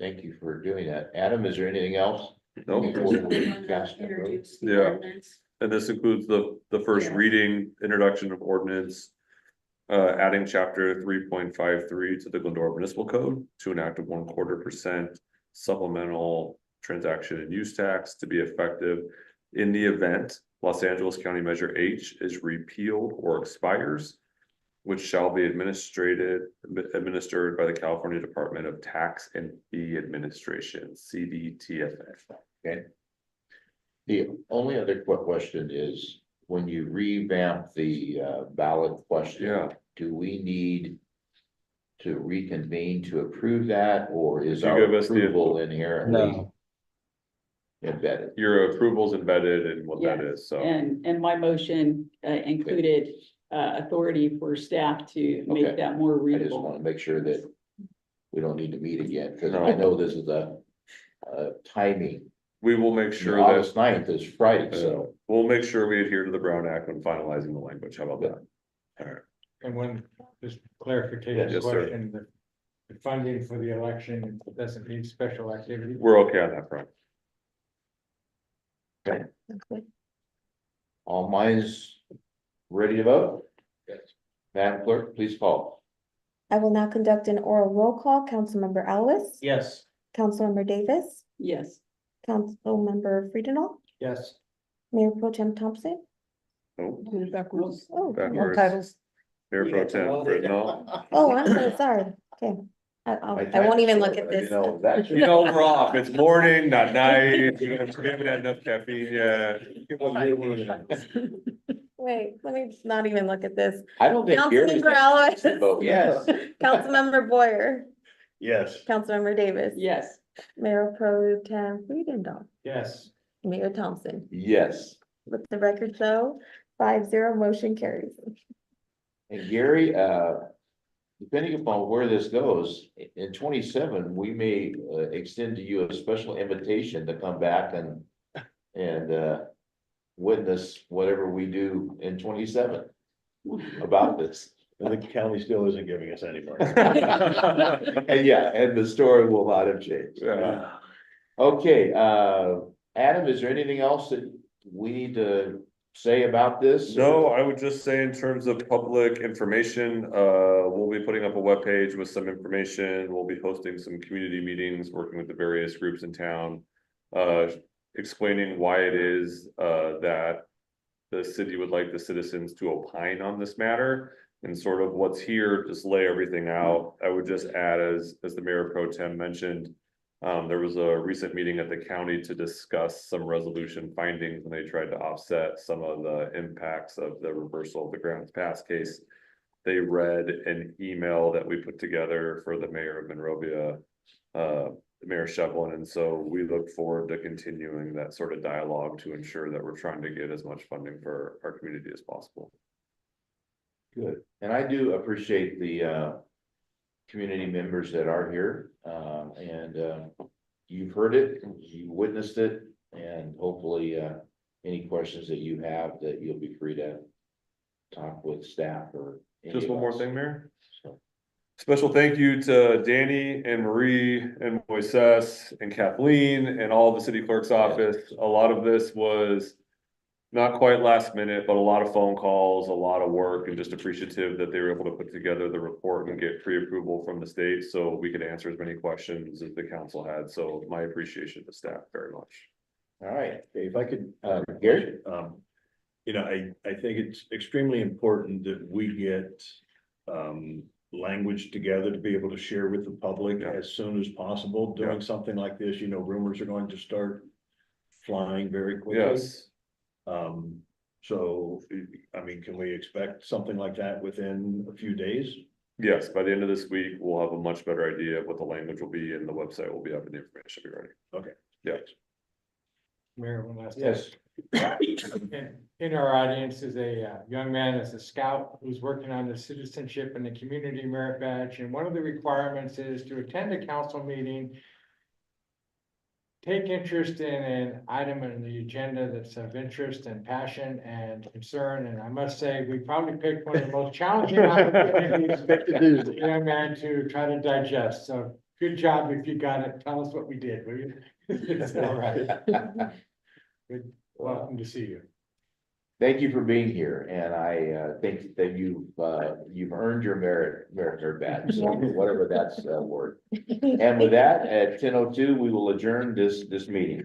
Thank you for doing that. Adam, is there anything else? Nope. Before we Anyone cast a vote? introduce the Yeah. ordinance? And this includes the first Yeah. reading, introduction of ordinance. Adding chapter 3.53 to the Glendora Municipal Code to enact a 1/4% supplemental transaction and use tax to be effective. In the event Los Angeles County Measure H is repealed or expires. which shall be administered by the California Department of Tax and Fee Administration, CDTFA. Okay. The only other question is, when you revamp the ballot question. Yeah. Do we need to reconvene to approve that, or is You our give us the- approval inherently No. embedded? Your approval's embedded in what that Yes, is, so. And my motion included authority for staff to Okay. make that more I just readable. want to make sure that we don't need to meet again, because I know this is a timing. We will make sure August that, 9th is Friday, so. we'll make sure we adhere to the Brown Act when finalizing the language. How about that? All right. And one, just clarification Yes, sir. question, the funding for the election doesn't need special activity. We're okay on that front. Okay. All minds ready to vote? Yes. Madam Clerk, please call. I will now conduct an oral roll call. Councilmember Alves. Yes, Councilmember Davis. Yes, Councilmember Friedenau. Yes. Mayor Pro Tem Thompson. Nope. Oh, Backwards. Mayor Pro Tem Brittenell. oh, I'm so sorry. Okay. I won't even look at this. You know, that's. You know, we're off. It's morning, not night. We haven't had enough caffeine yet. Wait, let me just not even look at this. I don't think. Gary's- Councilmember Alves. Vote yes. Councilmember Boyer. Yes. Councilmember Davis. yes, Mayor Pro Tem Friedenau. Yes. Mayor Thompson. Yes. Let the record show, 5-0, motion carries. And Gary, depending upon where this goes, in 27, we may extend to you a special invitation to come back and witness whatever we do in 27 about this. And the county still isn't giving us any money. And yeah, and the story will not have changed. Yeah. Okay, Adam, is there anything else that we need to say about this? No, I would just say in terms of public information, we'll be putting up a webpage with some information. We'll be hosting some community meetings, working with the various groups in town. Explaining why it is that the city would like the citizens to opine on this matter. And sort of what's here, just lay everything out. I would just add, as the Mayor Pro Tem mentioned, there was a recent meeting at the county to discuss some resolution findings, and they tried to offset some of the impacts of the reversal of the grounds pass case. They read an email that we put together for the mayor of Monrovia, Mayor Shevlin, and so we look forward to continuing that sort of dialogue to ensure that we're trying to get as much funding for our community as possible. Good, and I do appreciate the community members that are here, and you've heard it, you witnessed it, and hopefully any questions that you have, that you'll be free to talk with staff or. any Just of one more us. thing, Mayor. So, Special thank you to Danny and Marie and Moises and Kathleen and all the city clerk's office. A lot of this was not quite last minute, but a lot of phone calls, a lot of work, and just appreciative that they were able to put together the report and get pre-approval from the state so we could answer as many questions as the council had. So my appreciation to staff very much. all right, If I could, Gary? you know, I think it's extremely important that we get, language together to be able to share with the public Yeah. as soon as possible. Doing something like this, you know, rumors are going to start flying very quickly. Yes, So, I mean, can we expect something like that within a few days? yes, by the end of this week, we'll have a much better idea of what the language will be and the website will be up and the information will be ready. Okay. Yeah. Mayor, one last. Yes. In our audience is a young man as a scout who's working on the citizenship and the community merit badge. And one of the requirements is to attend a council meeting, take interest in an item in the agenda that's of interest and passion and concern. And I must say, we probably picked one of the most challenging opportunities for the young man to try to digest. So good job if you got it. Tell us what we did, will you? It's all right. Good. Welcome to see you. Thank you for being here, and I think that you've earned your merit badge, so whatever that's worth. And with that, at 10:02, we will adjourn this meeting.